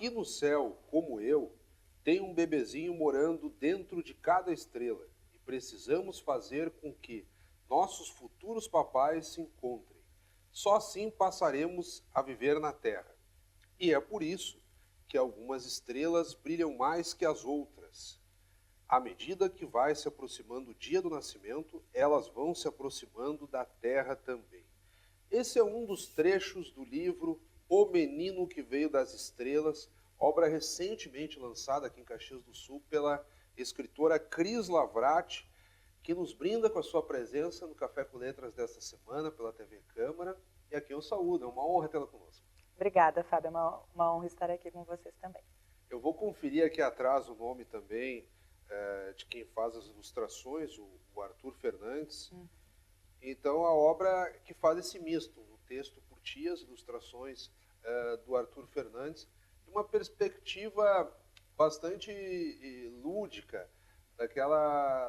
Aqui no céu, como eu, tem um bebezinho morando dentro de cada estrela e precisamos fazer com que nossos futuros papais se encontrem. Só assim passaremos a viver na Terra. E é por isso que algumas estrelas brilham mais que as outras. À medida que vai se aproximando o dia do nascimento, elas vão se aproximando da Terra também. Esse é um dos trechos do livro O Menino que Veio das Estrelas, obra recentemente lançada aqui em Caxias do Sul pela escritora Cris Lavrati, que nos brinda com a sua presença no Café com Letras desta semana pela TV Câmara. E aqui eu saúdo, é uma honra tê-la conosco. Obrigada, Fábio, é uma honra estar aqui com vocês também. Eu vou conferir aqui atrás o nome também de quem faz as ilustrações, o Arthur Fernandes. Então, a obra que faz esse misto, um texto por ti, as ilustrações do Arthur Fernandes, de uma perspectiva bastante lúdica,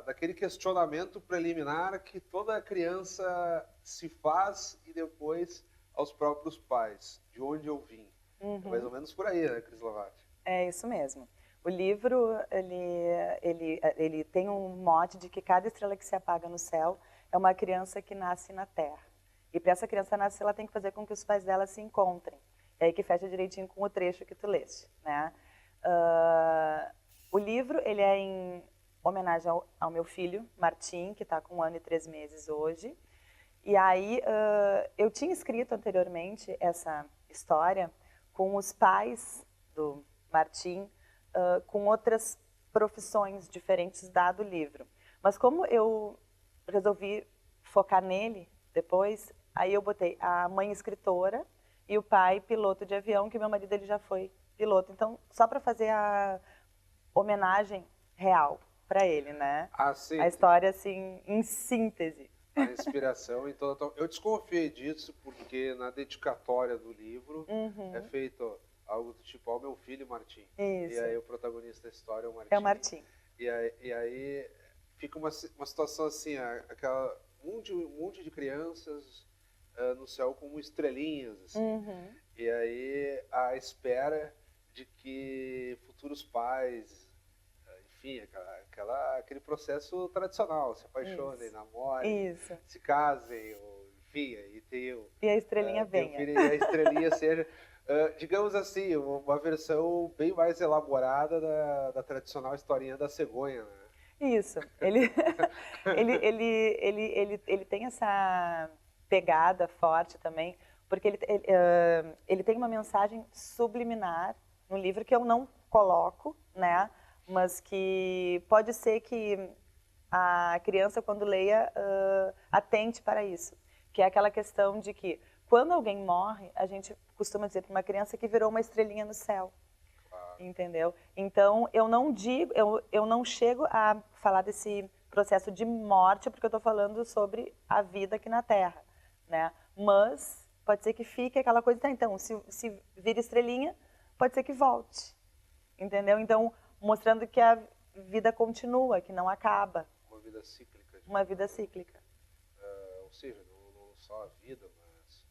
daquele questionamento preliminar que toda criança se faz e depois aos próprios pais, de onde eu vim. É mais ou menos por aí, né, Cris Lavrati? É isso mesmo. O livro, ele tem um mote de que cada estrela que se apaga no céu é uma criança que nasce na Terra. E para essa criança nascer, ela tem que fazer com que os pais dela se encontrem. É aí que fecha direitinho com o trecho que tu leste, né? O livro, ele é em homenagem ao meu filho, Martim, que está com 1 ano e 3 meses hoje. E aí, eu tinha escrito anteriormente essa história com os pais do Martim, com outras profissões diferentes dado o livro. Mas como eu resolvi focar nele depois, aí eu botei a mãe escritora e o pai piloto de avião, que meu marido ele já foi piloto. Então, só para fazer a homenagem real para ele, né? Sim. A história, assim, em síntese. A inspiração em toda... Eu desconfiei disso porque na dedicatória do livro é feito algo do tipo, ó, meu filho Martim. Isso. E aí o protagonista da história é o Martim. É o Martim. E aí fica uma situação assim, um monte de crianças no céu como estrelinhas, assim. E aí a espera de que futuros pais, enfim, aquele processo tradicional, se apaixonem, namorem, se casem, ou, enfim, aí tem e a estrelinha venha. E a estrelinha seja, digamos assim, uma versão bem mais elaborada da tradicional historinha da cegonha, né? Isso. Ele tem essa pegada forte também, porque ele tem uma mensagem subliminar no livro que eu não coloco, né? Mas que pode ser que a criança, quando leia, atente para isso. Que é aquela questão de que, quando alguém morre, a gente costuma dizer para uma criança que virou uma estrelinha no céu. Entendeu? Então, eu não chego a falar desse processo de morte, porque eu estou falando sobre a vida aqui na Terra, né? Mas pode ser que fique aquela coisa, tá, então, se vira estrelinha, pode ser que volte. Entendeu? Então, mostrando que a vida continua, que não acaba. Uma vida cíclica. Uma vida cíclica. Ou seja, não só a vida, mas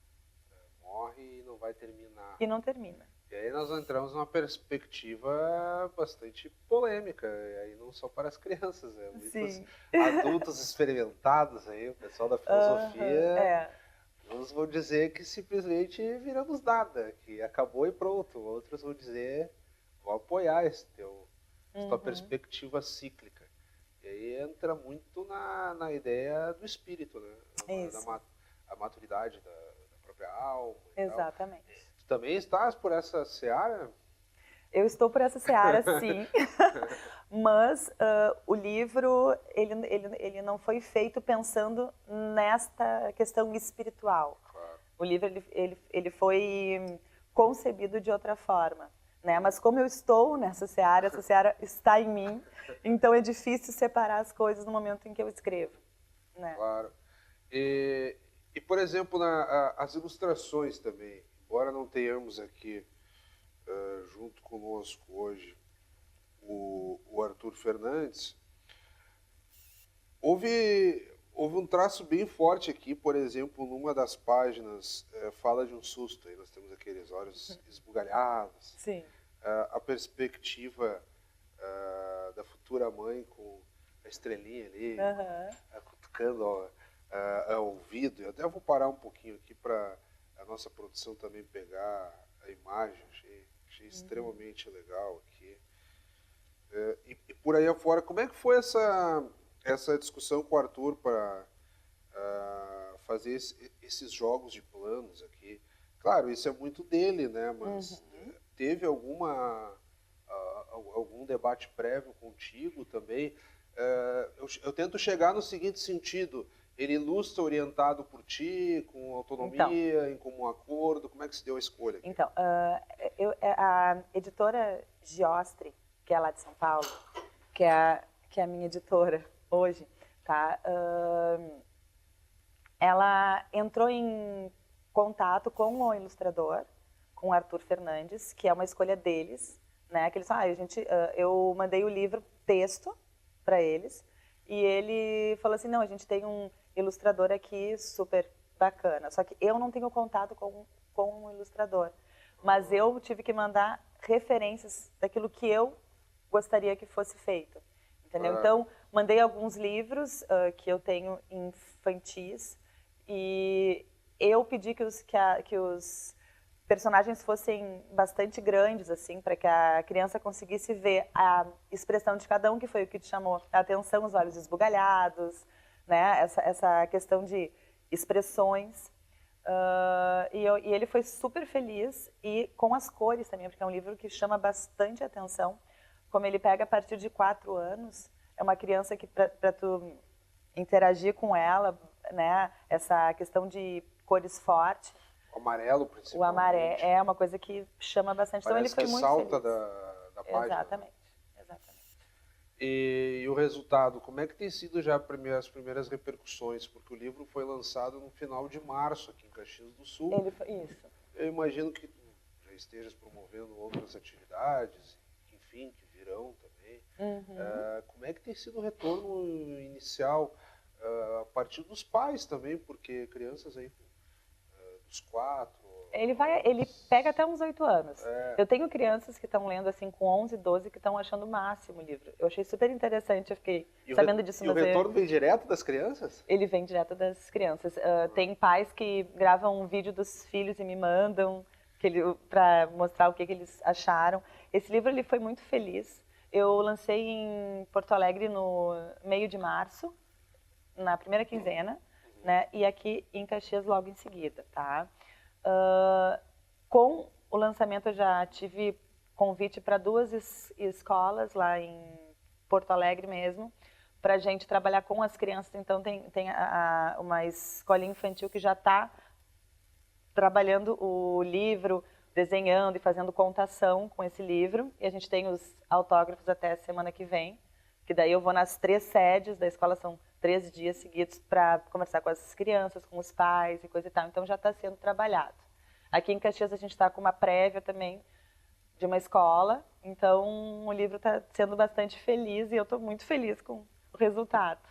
morre e não vai terminar. E não termina. E aí nós entramos numa perspectiva bastante polêmica, e aí não só para as crianças, muitos adultos experimentados aí, o pessoal da filosofia, uns vão dizer que simplesmente viramos nada, que acabou e pronto. Outros vão dizer, vou apoiar essa tua perspectiva cíclica. E aí entra muito na ideia do espírito, né? A maturidade da própria alma. Exatamente. Tu também estás por essa seara? Eu estou por essa seara, sim. Mas o livro, ele não foi feito pensando nesta questão espiritual. Claro. O livro, ele foi concebido de outra forma. Né? Mas como eu estou nessa seara, essa seara está em mim, então é difícil separar as coisas no momento em que eu escrevo. Né? Claro. E por exemplo, as ilustrações também, embora não tenhamos aqui junto conosco hoje o Arthur Fernandes, houve um traço bem forte aqui, por exemplo, numa das páginas fala de um susto, aí nós temos aqueles olhos esbugalhados. Sim. a perspectiva da futura mãe com a estrelinha ali, cutucando ao ouvido. Eu até vou parar um pouquinho aqui para a nossa produção também pegar a imagem. Achei extremamente legal aqui. E por aí afora, como é que foi essa discussão com o Arthur para fazer esses jogos de planos aqui? Claro, isso é muito dele, né? Mas teve algum debate prévio contigo também? Eu tento chegar no seguinte sentido: ele ilustra orientado por ti, com autonomia, em comum acordo? Como é que se deu a escolha aqui? Então, a editora Giostre, que é lá de São Paulo, que é a minha editora hoje, tá? Ela entrou em contato com o ilustrador, com o Arthur Fernandes, que é uma escolha deles, né? Que eles eu mandei o livro texto para eles e ele falou assim, não, a gente tem um ilustrador aqui super bacana, só que eu não tenho contato com o ilustrador, mas eu tive que mandar referências daquilo que eu gostaria que fosse feito, entendeu? Então, mandei alguns livros que eu tenho infantis e eu pedi que os personagens fossem bastante grandes, assim, para que a criança conseguisse ver a expressão de cada um, que foi o que te chamou a atenção, os olhos esbugalhados, né? Essa questão de expressões. E ele foi super feliz, e com as cores também, porque é um livro que chama bastante atenção. Como ele pega a partir de 4 anos, é uma criança que, para tu interagir com ela, né? Essa questão de cores fortes. O amarelo, principalmente. O amarelo é uma coisa que chama bastante. Parece então ele foi muito salta feliz. da página. Exatamente. E o resultado, como é que tem sido já as primeiras repercussões? Porque o livro foi lançado no final de março, aqui em Caxias do Sul. Isso. Eu imagino que tu já estejas promovendo outras atividades, enfim, que virão também. Como é que tem sido o retorno inicial a partir dos pais também? Porque crianças aí dos 4... Ele pega até uns 8 anos. Eu tenho crianças que estão lendo assim com 11, 12, que estão achando o máximo o livro. Eu achei super interessante, eu fiquei sabendo disso. E o retorno vem direto das crianças? Ele vem direto das crianças. Tem pais que gravam um vídeo dos filhos e me mandam para mostrar o que eles acharam. Esse livro ele foi muito feliz. Eu lancei em Porto Alegre no meio de março, na primeira quinzena, né? E aqui em Caxias logo em seguida, tá? Com o lançamento eu já tive convite para 2 escolas lá em Porto Alegre mesmo, para a gente trabalhar com as crianças. Então tem uma escolinha infantil que já está trabalhando o livro, desenhando e fazendo contação com esse livro, e a gente tem os autógrafos até semana que vem, que daí eu vou nas 3 sedes da escola, são 13 dias seguidos para conversar com as crianças, com os pais e coisa e tal. Então já está sendo trabalhado. Aqui em Caxias a gente está com uma prévia também de uma escola. Então o livro está sendo bastante feliz e eu estou muito feliz com o resultado.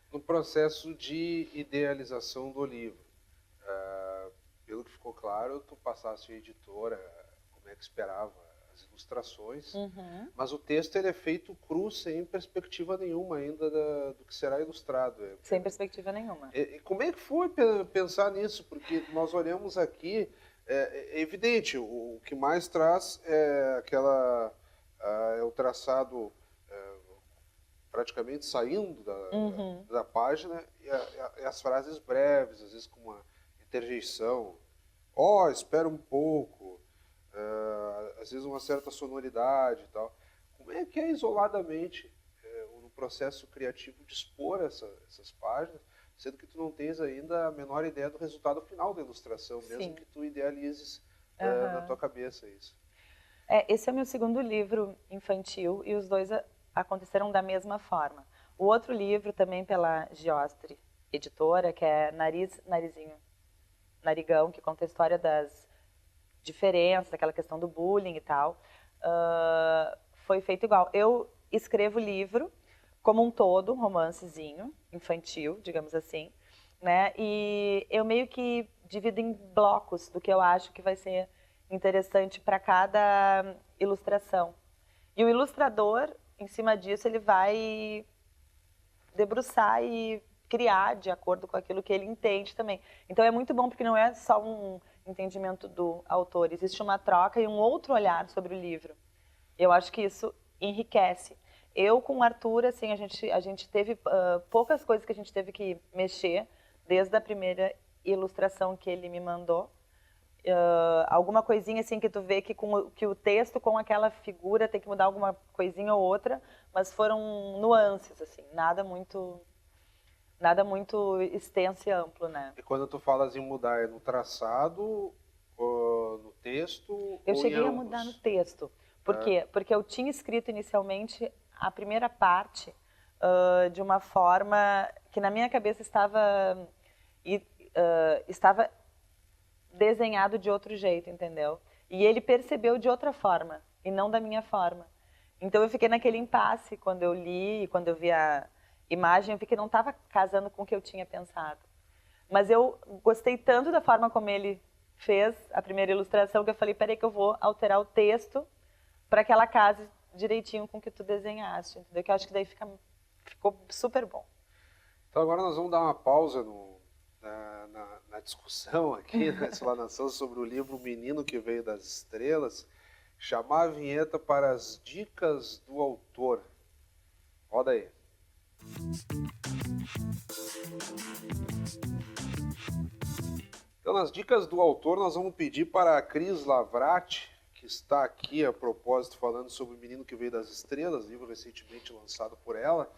No processo de idealização do livro, pelo que ficou claro, tu passaste a editora, como é que esperava, as ilustrações, mas o texto ele é feito cru, sem perspectiva nenhuma ainda do que será ilustrado. Sem perspectiva nenhuma. E como é que foi pensar nisso? Porque nós olhamos aqui, é evidente, o que mais traz é o traçado praticamente saindo da página, e as frases breves, às vezes com uma interjeição. Espera um pouco. Às vezes uma certa sonoridade e tal. Como é que é isoladamente no processo criativo de expor essas páginas, sendo que tu não tens ainda a menor ideia do resultado final da ilustração, mesmo que tu idealizes na tua cabeça isso? Esse é o meu segundo livro infantil e os 2 aconteceram da mesma forma. O outro livro, também pela Giostre Editora, que é Narizinho, Narigão, que conta a história das diferenças, aquela questão do bullying e tal, foi feito igual. Eu escrevo livro como um todo, um romancezinho infantil, digamos assim, né? E eu meio que divido em blocos do que eu acho que vai ser interessante para cada ilustração. E o ilustrador, em cima disso, ele vai debruçar e criar de acordo com aquilo que ele entende também. Então é muito bom porque não é só um entendimento do autor, existe uma troca e um outro olhar sobre o livro. Eu acho que isso enriquece. Eu com o Arthur, assim, a gente teve poucas coisas que a gente teve que mexer desde a primeira ilustração que ele me mandou. Alguma coisinha assim que tu vê que o texto com aquela figura tem que mudar alguma coisinha ou outra, mas foram nuances, assim, nada muito extenso e amplo, né? E quando tu falas em mudar, é no traçado, no texto Eu ou cheguei em a ambos? mudar no texto. Por quê? Porque eu tinha escrito inicialmente a primeira parte de uma forma que na minha cabeça estava desenhado de outro jeito, entendeu? E ele percebeu de outra forma e não da minha forma. Então eu fiquei naquele impasse quando eu li e quando eu vi a imagem, eu vi que não estava casando com o que eu tinha pensado. Mas eu gostei tanto da forma como ele fez a primeira ilustração que eu falei, peraí que eu vou alterar o texto para que ela case direitinho com o que tu desenhaste, entendeu? Que eu acho que daí ficou super bom. Então agora nós vamos dar uma pausa na discussão aqui, na explanação sobre o livro O Menino que Veio das Estrelas, chamar a vinheta para as dicas do autor. Roda aí. Então, nas dicas do autor, nós vamos pedir para a Cris Lavrati, que está aqui a propósito falando sobre O Menino que Veio das Estrelas, livro recentemente lançado por ela,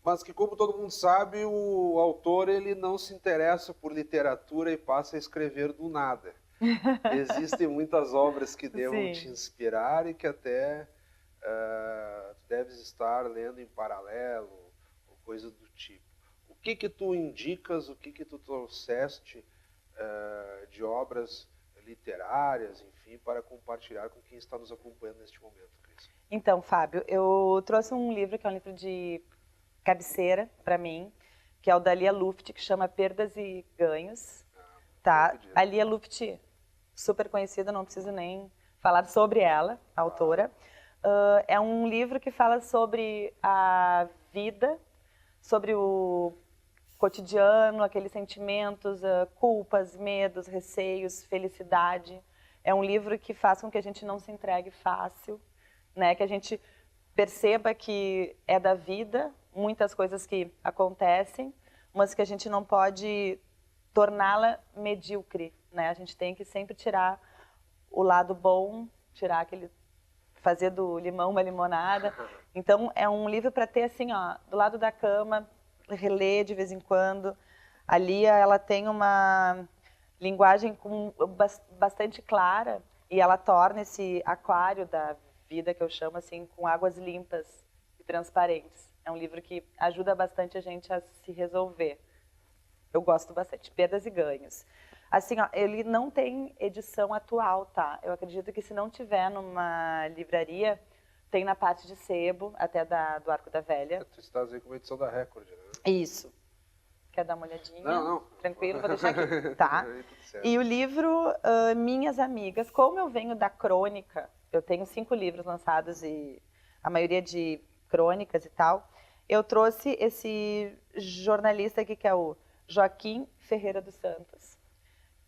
mas que, como todo mundo sabe, o autor ele não se interessa por literatura e passa a escrever do nada. Existem muitas obras que devam te inspirar e que até deves estar lendo em paralelo, ou coisa do tipo. O que tu indicas, o que tu trouxeste de obras literárias, enfim, para compartilhar com quem está nos acompanhando neste momento, Cris? Então, Fábio, eu trouxe um livro que é um livro de cabeceira para mim, que é o da Lia Luft, que chama Perdas e Ganhos. Tá? A Lia Luft, super conhecida, não preciso nem falar sobre ela, a autora. É um livro que fala sobre a vida, sobre o cotidiano, aqueles sentimentos, culpas, medos, receios, felicidade. É um livro que faz com que a gente não se entregue fácil, né? Que a gente perceba que é da vida, muitas coisas que acontecem, mas que a gente não pode torná-la medíocre, né? A gente tem que sempre tirar o lado bom, fazer do limão uma limonada. Então é um livro para ter assim, ó, do lado da cama, reler de vez em quando. A Lia, ela tem uma linguagem bastante clara e ela torna esse aquário da vida, que eu chamo assim, com águas limpas e transparentes. É um livro que ajuda bastante a gente a se resolver. Eu gosto bastante. Perdas e Ganhos. Assim, ó, ele não tem edição atual, tá? Eu acredito que se não tiver numa livraria, tem na parte de sebo, até do Arco da Velha. Tu estás aí com uma edição da Record, né? Isso. Quer dar uma olhadinha? Não. Tranquilo, vou deixar aqui, tá? E o livro Minhas Amigas, como eu venho da crônica, eu tenho 5 livros lançados e a maioria de crônicas e tal, eu trouxe esse jornalista aqui que é o Joaquim Ferreira dos Santos,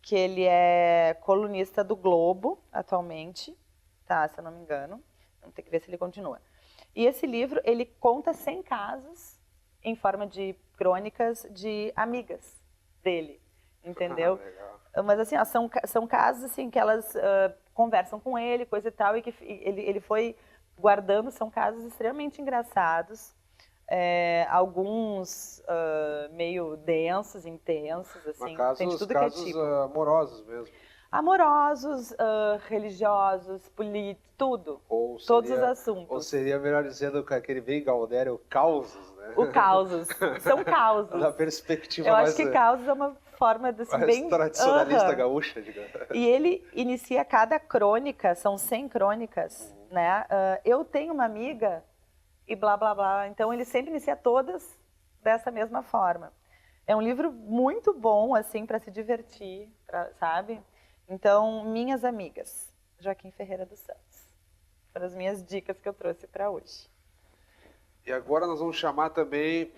que ele é colunista do Globo atualmente, tá? Se eu não me engano. Vamos ter que ver se ele continua. E esse livro, ele conta 100 casos em forma de crônicas de amigas dele, entendeu? Mas assim, ó, são casos assim que elas conversam com ele, coisa e tal, e que ele foi guardando, são casos extremamente engraçados, alguns meio densos, intensos, assim, tem de tudo que é tipo. Amorosos mesmo. Amorosos, religiosos, políticos, tudo. Todos os assuntos. Ou seria melhor dizendo com aquele bem Galdério, causos, né? O causos. São causos. Da perspectiva eu acho que causos é uma forma assim, bem tradicionalista gaúcha, digamos. E ele inicia cada crônica, são 100 crônicas, né? Eu tenho uma amiga e blá, blá, blá. Então, ele sempre inicia todas dessa mesma forma. É um livro muito bom, assim, para se divertir, sabe? Então, Minhas Amigas. Joaquim Ferreira dos Santos. Foram as minhas dicas que eu trouxe para hoje. E agora nós vamos chamar também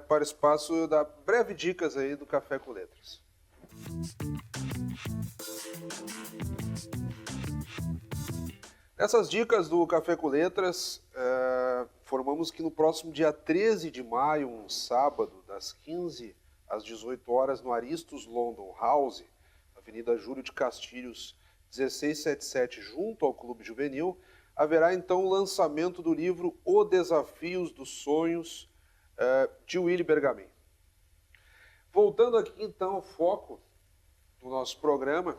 para o espaço da breve dicas aí do Café com Letras. Nessas dicas do Café com Letras, formamos que no próximo dia 13 de maio, um sábado, das 15 às 18 horas, no Aristos London House, Avenida Júlio de Castilhos, 1677, junto ao Clube Juvenil, haverá então o lançamento do livro O Desafios dos Sonhos, de Willy Bergamin. Voltando aqui então ao foco do nosso programa,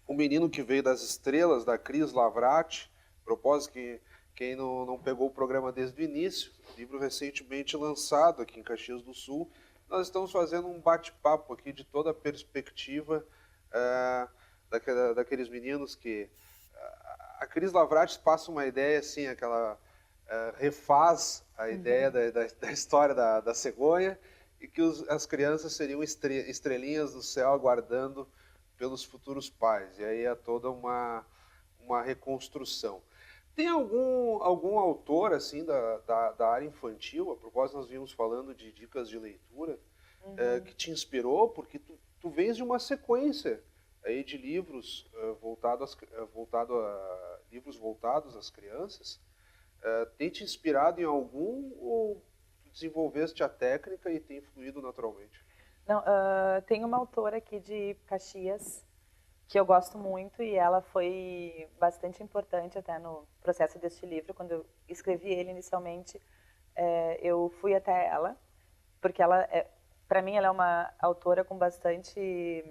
O Menino que Veio das Estrelas, da Cris Lavrati. Propósito que quem não pegou o programa desde o início, livro recentemente lançado aqui em Caxias do Sul, nós estamos fazendo um bate-papo aqui de toda a perspectiva daqueles meninos que... A Cris Lavrati passa uma ideia assim, refaz a ideia da história da cegonha, e que as crianças seriam estrelinhas do céu aguardando pelos futuros pais. E aí é toda uma reconstrução. Tem algum autor assim da área infantil, a propósito nós vimos falando de dicas de leitura, que te inspirou? Porque tu vens de uma sequência aí de livros livros voltados às crianças. Tem te inspirado em algum, ou desenvolveste a técnica e tem fluído naturalmente? Não, tem uma autora aqui de Caxias que eu gosto muito, e ela foi bastante importante até no processo deste livro. Quando eu escrevi ele inicialmente, eu fui até ela, porque ela, para mim, ela é uma autora com bastante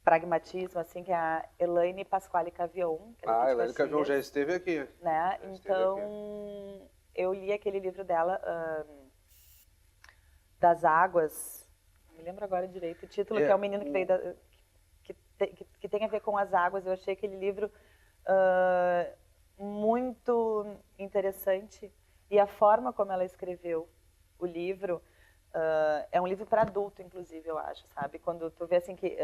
pragmatismo, assim, que é a Elaine Pasquale Cavion. A Elaine Cavion já esteve aqui. Né? Então, eu li aquele livro dela, Das Águas, não me lembro agora direito o título, que é O Menino que Veio que tem a ver com as águas. Eu achei aquele livro muito interessante, e a forma como ela escreveu o livro é um livro para adulto, inclusive, eu acho, sabe? Quando tu vê assim que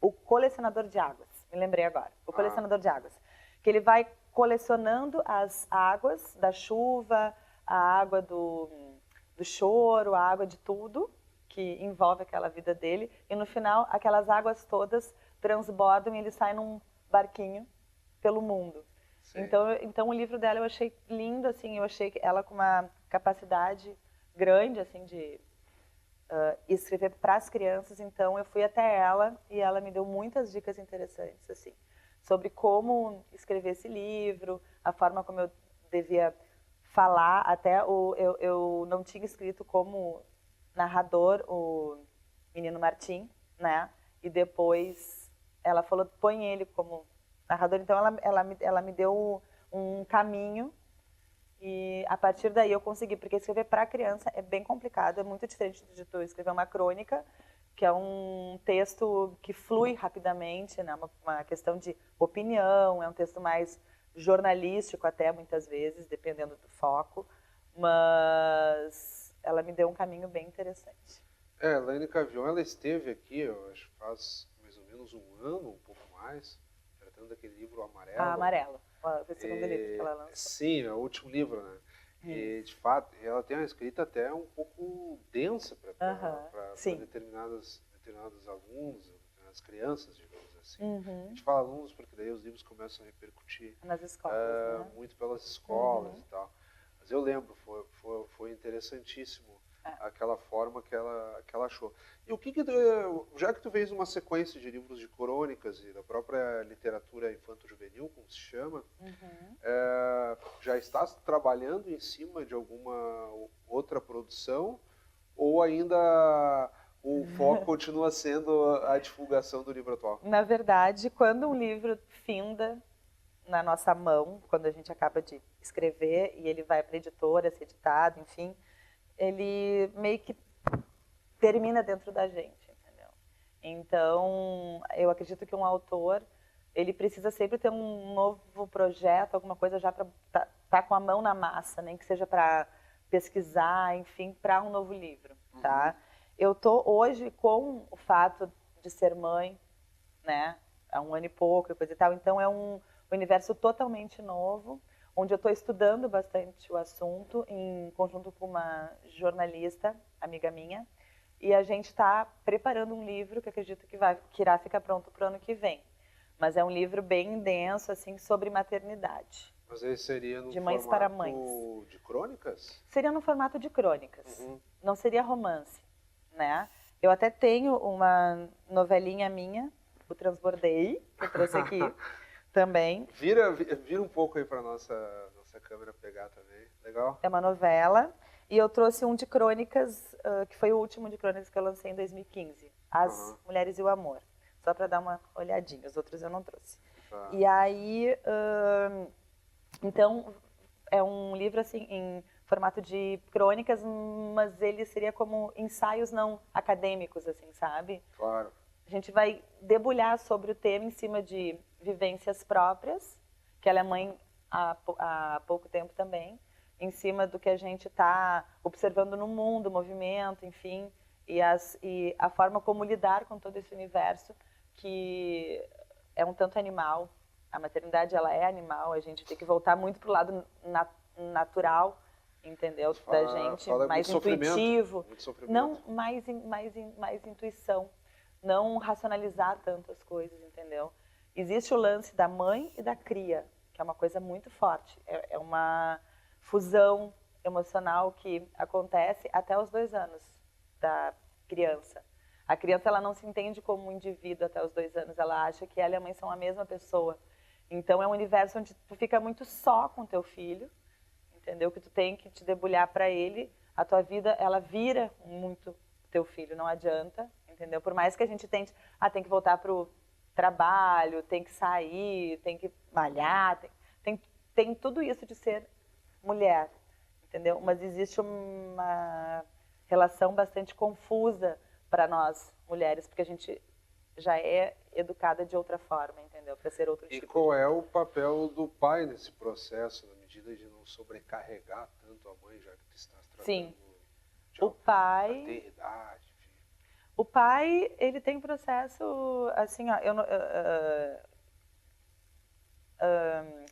o colecionador de águas, me lembrei agora, o colecionador de águas, que ele vai colecionando as águas da chuva, a água do choro, a água de tudo que envolve aquela vida dele, e no final aquelas águas todas transbordam e ele sai num barquinho pelo mundo. Então o livro dela eu achei lindo, assim, eu achei ela com uma capacidade grande, assim, de escrever para as crianças. Então eu fui até ela e ela me deu muitas dicas interessantes, assim, sobre como escrever esse livro, a forma como eu devia falar. Até eu não tinha escrito como narrador o menino Martim, né? E depois ela falou, põe ele como narrador. Então ela me deu um caminho, e a partir daí eu consegui, porque escrever para criança é bem complicado, é muito diferente de tu escrever uma crônica, que é um texto que flui rapidamente, né? Uma questão de opinião, é um texto mais jornalístico até, muitas vezes, dependendo do foco, mas ela me deu um caminho bem interessante. A Elaine Cavion, ela esteve aqui, eu acho, faz mais ou menos um ano, um pouco mais, tratando daquele livro Amarelo. Amarelo, foi o segundo livro que ela lançou. Sim, é o último livro, né? E, de fato, ela tem uma escrita até um pouco densa para determinados alunos, determinadas crianças, digamos assim. A gente fala alunos porque daí os livros começam a repercutir nas escolas, né? muito pelas escolas e tal. Mas eu lembro, foi interessantíssimo aquela forma que ela achou. E o que já que tu fez uma sequência de livros de crônicas e da própria literatura infanto-juvenil, como se chama, já estás trabalhando em cima de alguma outra produção, ou ainda o foco continua sendo a divulgação do livro atual? Na verdade, quando um livro finda na nossa mão, quando a gente acaba de escrever e ele vai para a editora, ser editado, enfim, ele meio que termina dentro da gente, entendeu? Então, eu acredito que um autor, ele precisa sempre ter um novo projeto, alguma coisa já para tá com a mão na massa, nem que seja para pesquisar, enfim, para um novo livro, tá? Eu tô hoje, com o fato de ser mãe, né, há 1 ano e pouco, e coisa e tal. Então é um universo totalmente novo, onde eu estou estudando bastante o assunto, em conjunto com uma jornalista, amiga minha, e a gente está preparando um livro que acredito que irá ficar pronto para o ano que vem. Mas é um livro bem denso, assim, sobre maternidade. Mas ele seria no de mães para formato mães. de crônicas? Seria no formato de crônicas. Uhum. Não seria romance, né? Eu até tenho uma novelinha minha, o Transbordei, que eu trouxe aqui também. Vira um pouco aí para nossa câmera pegar também. Legal? É uma novela. E eu trouxe um de crônicas, que foi o último de crônicas que eu lancei em 2015. As Mulheres e o Amor. Só para dar uma olhadinha. Os outros eu não trouxe. Tá. E aí, então, é um livro assim em formato de crônicas, mas ele seria como ensaios não acadêmicos, assim, sabe? Claro. A gente vai debulhar sobre o tema em cima de vivências próprias, que ela é mãe há pouco tempo também, em cima do que a gente está observando no mundo, o movimento, enfim, e a forma como lidar com todo esse universo que é um tanto animal. A maternidade, ela é animal, a gente tem que voltar muito para o lado natural, entendeu? Da gente, mais intuitivo. Não, mais intuição. Não racionalizar tantas coisas, entendeu? Existe o lance da mãe e da cria, que é uma coisa muito forte. É uma fusão emocional que acontece até os 2 anos da criança. A criança, ela não se entende como um indivíduo até os 2 anos, ela acha que ela e a mãe são a mesma pessoa. Então é um universo onde tu fica muito só com teu filho, entendeu? Que tu tem que te debulhar para ele, a tua vida, ela vira muito teu filho, não adianta, entendeu? Por mais que a gente tente, tem que voltar pro trabalho, tem que sair, tem que malhar, tem tudo isso de ser mulher, entendeu? Mas existe uma relação bastante confusa para nós mulheres, porque a gente já é educada de outra forma, entendeu? Para ser outro tipo. E qual é o papel do pai nesse processo, na medida de não sobrecarregar tanto a mãe, já que tu estás tratando Sim. de O pai, maternidade? o pai, ele tem processo assim, ó,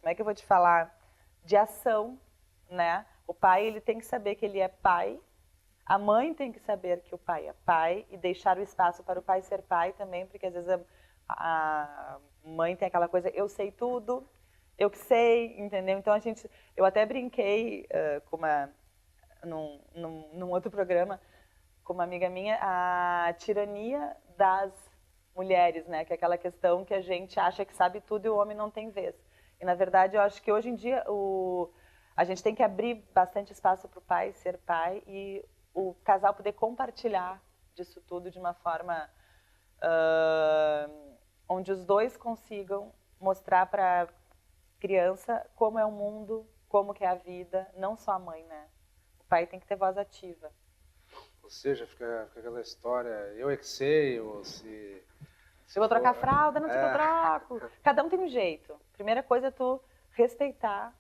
como é que eu vou te falar? De ação, né? O pai, ele tem que saber que ele é pai. A mãe tem que saber que o pai é pai e deixar o espaço para o pai ser pai também, porque às vezes a mãe tem aquela coisa, eu sei tudo, eu que sei, entendeu? Então eu até brinquei num outro programa com uma amiga minha, a tirania das mulheres, né? Que é aquela questão que a gente acha que sabe tudo e o homem não tem vez. E na verdade eu acho que hoje em dia a gente tem que abrir bastante espaço para o pai ser pai e o casal poder compartilhar disso tudo de uma forma onde os dois consigam mostrar para a criança como é o mundo, como que é a vida, não só a mãe, né? O pai tem que ter voz ativa. Ou seja, fica aquela história, eu é que sei, ou se eu vou trocar fralda, não te troco. Cada um tem um jeito. Primeira coisa é tu respeitar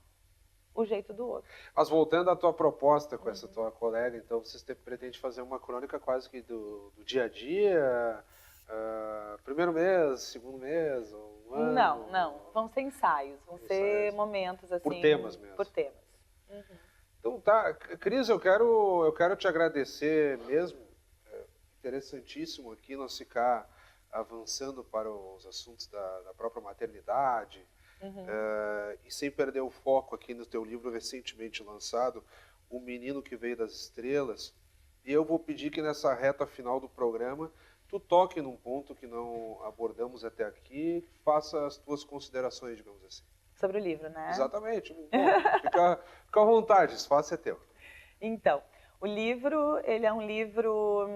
o jeito do outro. Mas voltando à tua proposta com essa tua colega, então vocês pretendem fazer uma crônica quase que do dia a dia, primeiro mês, segundo mês, ou um ano? Não. Vão ser ensaios, vão ser momentos assim. Por temas mesmo. Por temas. Então tá, Cris, eu quero te agradecer mesmo. É interessantíssimo aqui nós ficar avançando para os assuntos da própria maternidade. E sem perder o foco aqui no teu livro recentemente lançado, O Menino que Veio das Estrelas. E eu vou pedir que nessa reta final do programa tu toque num ponto que não abordamos até aqui, faça as tuas considerações, digamos assim. Sobre o livro, né? Exatamente. Bom, fica à vontade, esse espaço é teu. Então, o livro, ele é um livro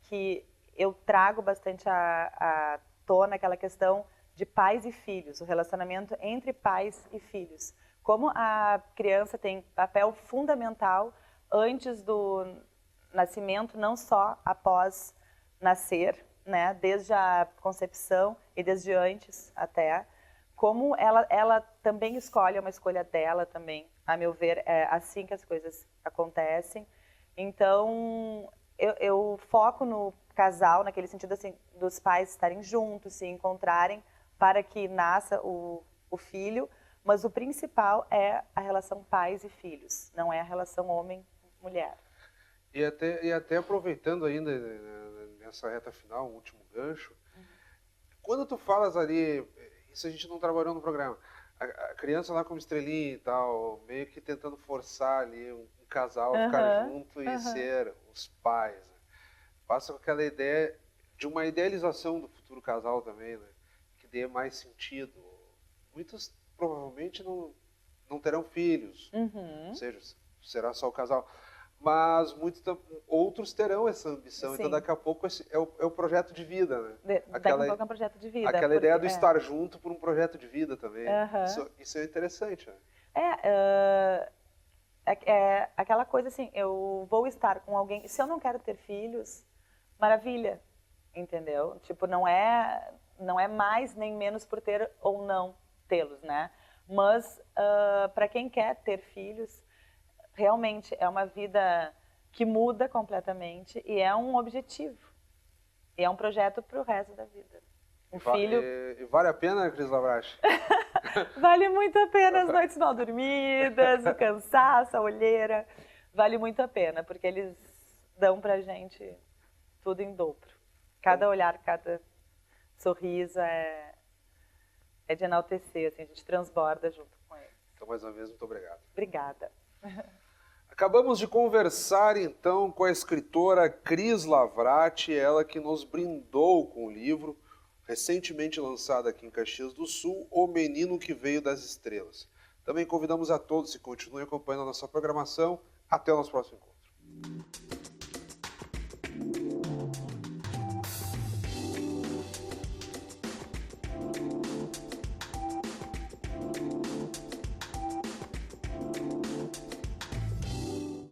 que eu trago bastante à tona aquela questão de pais e filhos, o relacionamento entre pais e filhos. Como a criança tem papel fundamental antes do nascimento, não só após nascer, né, desde a concepção e desde antes até, como ela também escolhe, é uma escolha dela também, a meu ver, é assim que as coisas acontecem. Então, eu foco no casal, naquele sentido assim, dos pais estarem juntos, se encontrarem para que nasça o filho, mas o principal é a relação pais e filhos, não é a relação homem-mulher. E até aproveitando ainda nessa reta final, um último gancho, quando tu falas ali, isso a gente não trabalhou no programa, a criança lá como estrelinha e tal, meio que tentando forçar ali um casal a ficar junto e ser os pais, né? Passa com aquela ideia de uma idealização do futuro casal também, né? Que dê mais sentido. Muitos provavelmente não terão filhos, ou seja, será só o casal. Mas muitos outros terão essa ambição. Sim. Então daqui a pouco é o projeto de vida, né? Daqui a pouco é um projeto de vida. Aquela ideia do estar junto por um projeto de vida também. Isso é interessante, né? É aquela coisa assim, eu vou estar com alguém, se eu não quero ter filhos, maravilha, entendeu? Tipo, não é mais nem menos por ter ou não tê-los, né? Mas para quem quer ter filhos, realmente é uma vida que muda completamente e é um objetivo. E é um projeto para o resto da vida. Filho... E vale a pena, Cris Lavrache? Vale muito a pena as noites mal dormidas, o cansaço, a olheira. Vale muito a pena, porque eles dão pra gente tudo em dobro. Cada olhar, cada sorriso é de enaltecer, assim, a gente transborda junto com eles. Então, mais uma vez, muito obrigado. Obrigada. Acabamos de conversar, então, com a escritora Cris Lavrache, ela que nos brindou com o livro, recentemente lançado aqui em Caxias do Sul, O Menino que Veio das Estrelas. Também convidamos a todos que continuem acompanhando a nossa programação. Até o nosso próximo encontro.